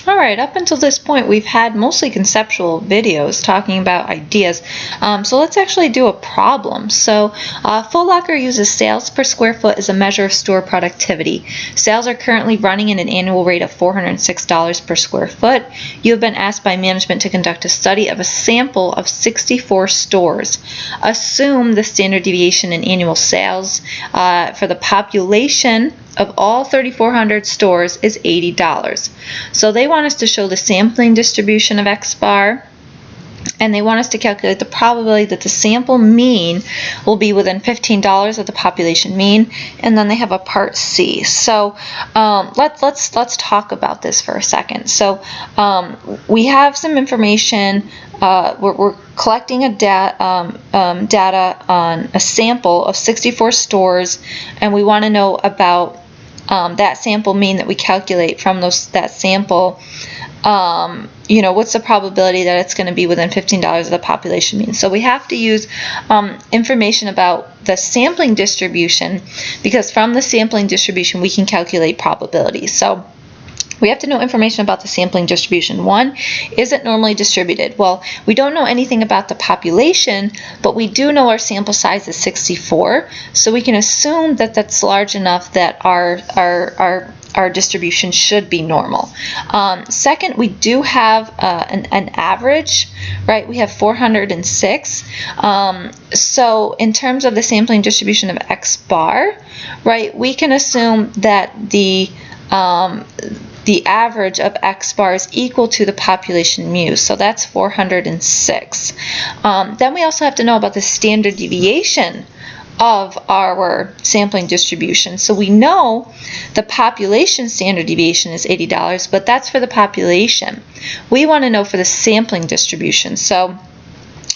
All right, up until this point, we've had mostly conceptual videos talking about ideas. So let's actually do a problem. So Foot Locker uses sales per square foot as a measure of store productivity. Sales are currently running at an annual rate of $406 per square foot. You have been asked by management to conduct a study of a sample of 64 stores. Assume the standard deviation in annual sales for the population of all 3,400 stores is $80. So they want us to show the sampling distribution of X bar, and they want us to calculate the probability that the sample mean will be within $15 of the population mean, and then they have a part C. So let's talk about this for a second. So we have some information. We're collecting a data on a sample of 64 stores, and we want to know about that sample mean that we calculate from that sample. What's the probability that it's going to be within $15 of the population mean? So we have to use information about the sampling distribution, because from the sampling distribution we can calculate probabilities. So we have to know information about the sampling distribution. One, is it normally distributed? Well, we don't know anything about the population, but we do know our sample size is 64, so we can assume that that's large enough that our distribution should be normal. Second, we do have an average, right? We have 406. So in terms of the sampling distribution of X bar, right, we can assume that the average of X bar is equal to the population mu, so that's 406. Then we also have to know about the standard deviation of our sampling distribution. So we know the population standard deviation is $80, but that's for the population. We want to know for the sampling distribution. So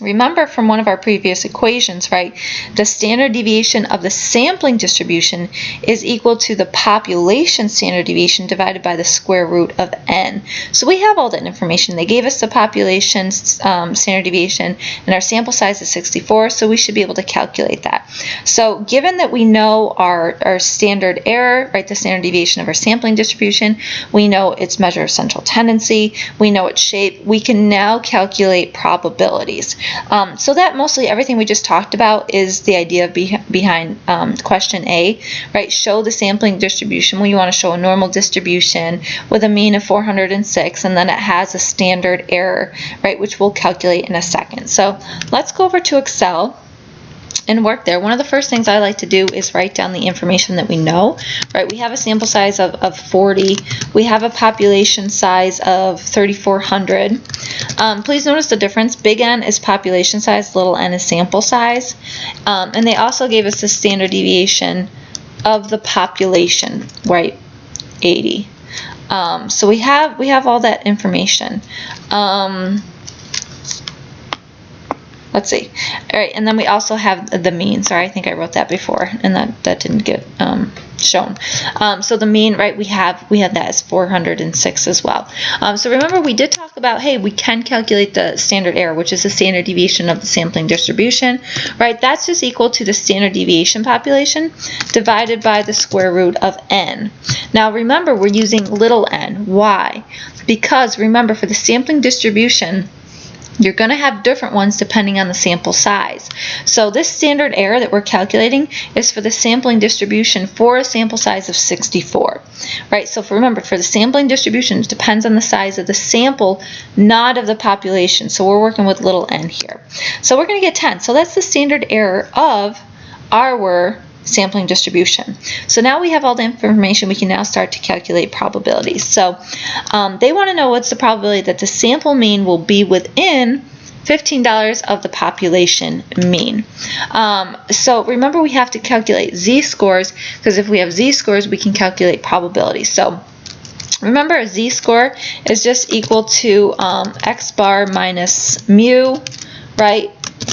remember from one of our previous equations, right? The standard deviation of the sampling distribution is equal to the population standard deviation divided by the square root of n. So we have all that information. They gave us the population standard deviation, and our sample size is 64, so we should be able to calculate that. So given that we know our standard error, right, the standard deviation of our sampling distribution, we know its measure of central tendency, we know its shape, we can now calculate probabilities. So that mostly everything we just talked about is the idea behind question A, right? Show the sampling distribution. Well, you want to show a normal distribution with a mean of 406, and then it has a standard error, right, which we'll calculate in a second. So let's go over to Excel and work there. One of the first things I like to do is write down the information that we know, right? We have a sample size of 40. We have a population size of 3,400. Please notice the difference. Big N is population size, little n is sample size. And they also gave us the standard deviation of the population, right? 80. So we have all that information. Let's see. All right, and then we also have the mean. Sorry, I think I wrote that before, and that didn't get shown. So the mean, right, we had that as 406 as well. So remember, we did talk about, hey, we can calculate the standard error, which is the standard deviation of the sampling distribution, right? That's just equal to the standard deviation population divided by the square root of n. Now remember, we're using little n. Why? Because remember, for the sampling distribution, you're going to have different ones depending on the sample size. So this standard error that we're calculating is for the sampling distribution for a sample size of 64, right? So remember, for the sampling distribution, it depends on the size of the sample, not of the population. So we're working with little n here. So we're going to get 10. So that's the standard error of our sampling distribution. So now we have all the information. We can now start to calculate probabilities. So they want to know what's the probability that the sample mean will be within $15 of the population mean. So remember, we have to calculate z-scores, because if we have z-scores, we can calculate probabilities. So remember, a z-score is just equal to x bar minus mu, right,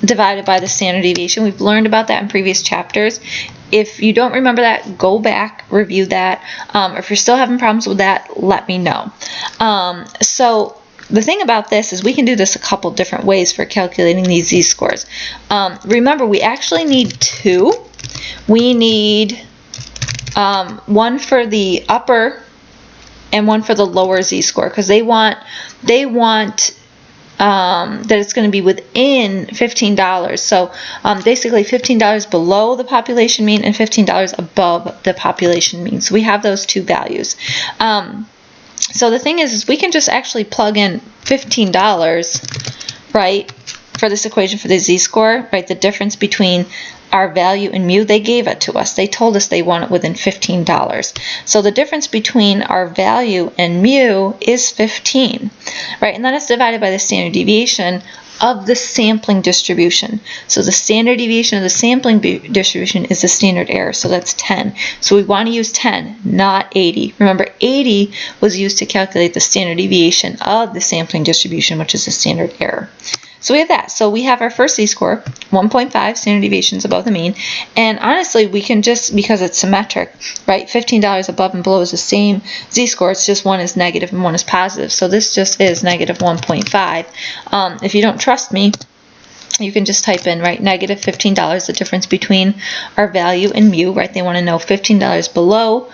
divided by the standard deviation. We've learned about that in previous chapters. If you don't remember that, go back, review that. Or if you're still having problems with that, let me know. So the thing about this is we can do this a couple different ways for calculating these z-scores. Remember, we actually need two. We need one for the upper and one for the lower z-score, because they want that it's going to be within $15. So basically $15 below the population mean and $15 above the population mean. So we have those two values. So the thing is we can just actually plug in $15, right, for this equation for the z-score, right, the difference between our value and mu. They gave it to us. They told us they want it within $15. So the difference between our value and mu is 15, right? And then it's divided by the standard deviation of the sampling distribution. So the standard deviation of the sampling distribution is the standard error, so that's 10. So we want to use 10, not 80. Remember, 80 was used to calculate the standard deviation of the sampling distribution, which is the standard error. So we have that. So we have our first z-score, 1.5 standard deviations above the mean. And honestly, we can just, because it's symmetric, right, $15 above and below is the same z-score. It's just one is negative and one is positive. So this just is negative 1.5. If you don't trust me, you can just type in, right, negative $15, the difference between our value and mu, right? They want to know $15 below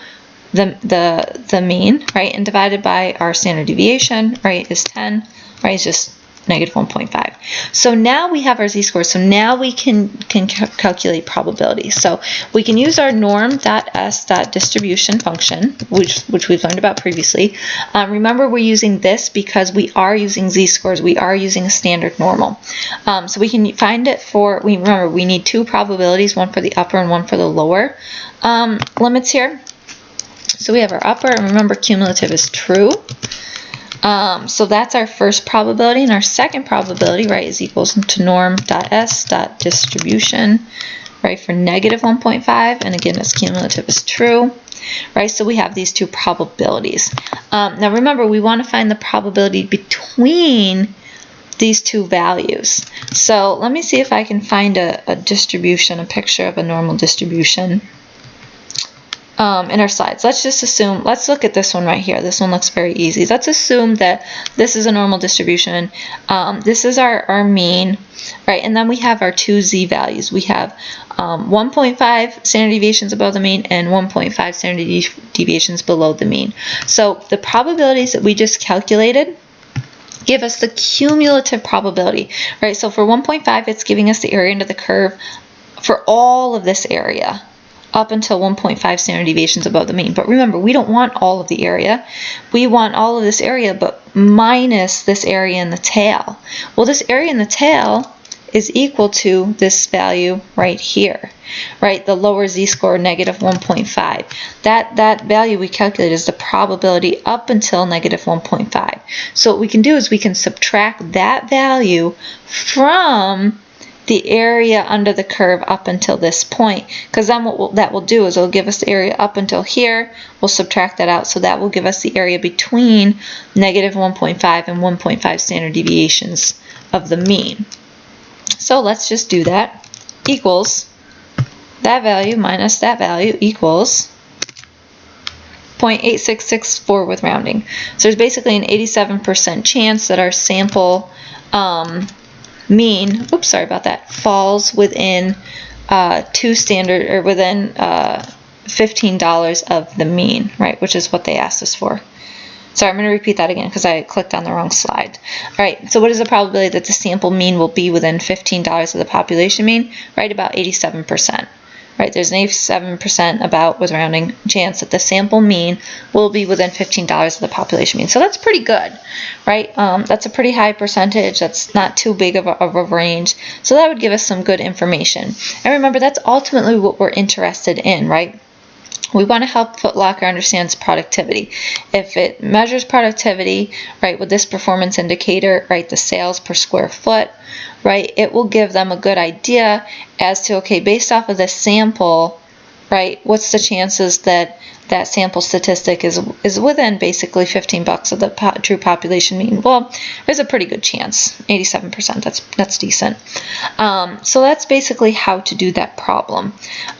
the mean, right, and divided by our standard deviation, right, is 10, right, it's just negative 1.5. So now we have our z-scores. So now we can calculate probability. So we can use our norm.s.distribution function, which we've learned about previously. Remember, we're using this because we are using z-scores. We are using a standard normal. So we can find it for, remember, we need two probabilities, one for the upper and one for the lower limits here. So we have our upper, and remember, cumulative is true. So that's our first probability, and our second probability, right, is equals to norm.s.distribution, right, for negative 1.5, and again, its cumulative is true, right? So we have these two probabilities. Now remember, we want to find the probability between these two values. So let me see if I can find a distribution, a picture of a normal distribution. In our slides. Let's just assume, let's look at this one right here. This one looks very easy. Let's assume that this is a normal distribution. This is our mean, right? And then we have our two z values. We have 1.5 standard deviations above the mean and 1.5 standard deviations below the mean. So the probabilities that we just calculated give us the cumulative probability, right? So for 1.5, it's giving us the area under the curve for all of this area, up until 1.5 standard deviations above the mean. But remember, we don't want all of the area. We want all of this area, but minus this area in the tail. Well, this area in the tail is equal to this value right here, right? The lower z-score, negative 1.5. That value we calculate is the probability up until negative 1.5. So what we can do is we can subtract that value from the area under the curve up until this point, because then what that will do is it'll give us the area up until here. We'll subtract that out, so that will give us the area between negative 1.5 and 1.5 standard deviations of the mean. So let's just do that. Equals that value minus that value equals 0.8664 with rounding. So there's basically an 87% chance that our sample mean, oops, sorry about that, falls within within $15 of the mean, right, which is what they asked us for. Sorry, I'm going to repeat that again because I clicked on the wrong slide. All right, so what is the probability that the sample mean will be within $15 of the population mean? Right, about 87%. Right, there's an 87% about, with rounding, chance that the sample mean will be within $15 of the population mean. So that's pretty good, right? That's a pretty high percentage. That's not too big of a range. So that would give us some good information. And remember, that's ultimately what we're interested in, right? We want to help Foot Locker understand productivity. If it measures productivity, right, with this performance indicator, right, the sales per square foot, right, it will give them a good idea as to, okay, based off of this sample, right, what's the chances that that sample statistic is within basically $15 of the true population mean? Well, there's a pretty good chance, 87%. That's decent. So that's basically how to do that problem.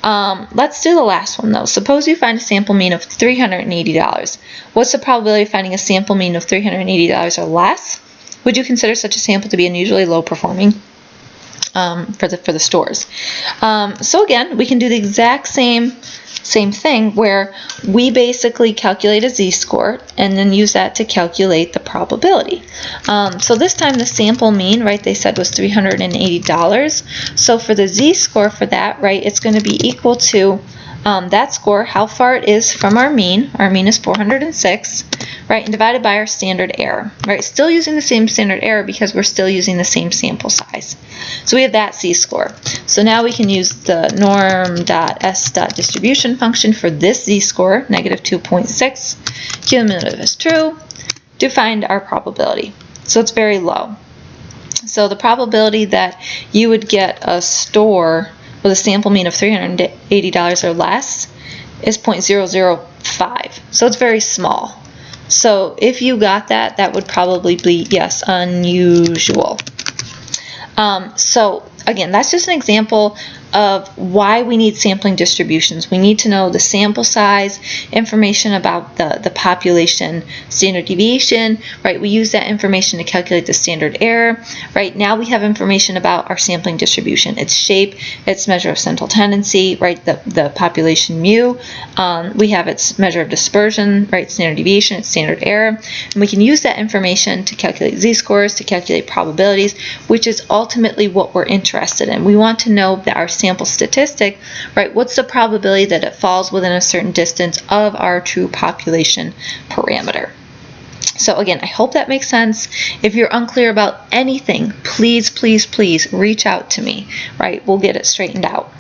Let's do the last one though. Suppose you find a sample mean of $380. What's the probability of finding a sample mean of $380 or less? Would you consider such a sample to be unusually low performing? For the stores. So again, we can do the exact same Same thing where we basically calculate a z-score and then use that to calculate the probability. So this time the sample mean, right, they said was $380. So for the z-score for that, right, it's going to be equal to that score, how far it is from our mean. Our mean is 406, right, and divided by our standard error, right? Still using the same standard error because we're still using the same sample size. So we have that z-score. So now we can use the norm.s.distribution function for this z-score, negative 2.6, cumulative is true, to find our probability. So it's very low. So the probability that you would get a store with a sample mean of $380 or less is 0.005. So it's very small. So if you got that, that would probably be, yes, unusual. So again, that's just an example of why we need sampling distributions. We need to know the sample size, information about the population standard deviation, right? We use that information to calculate the standard error, right? Now we have information about our sampling distribution, its shape, its measure of central tendency, right? The population mu. We have its measure of dispersion, right? Standard deviation, its standard error. And we can use that information to calculate z-scores, to calculate probabilities, which is ultimately what we're interested in. We want to know that our sample statistic, right, what's the probability that it falls within a certain distance of our true population parameter. So again, I hope that makes sense. If you're unclear about anything, please, please, please reach out to me, right? We'll get it straightened out.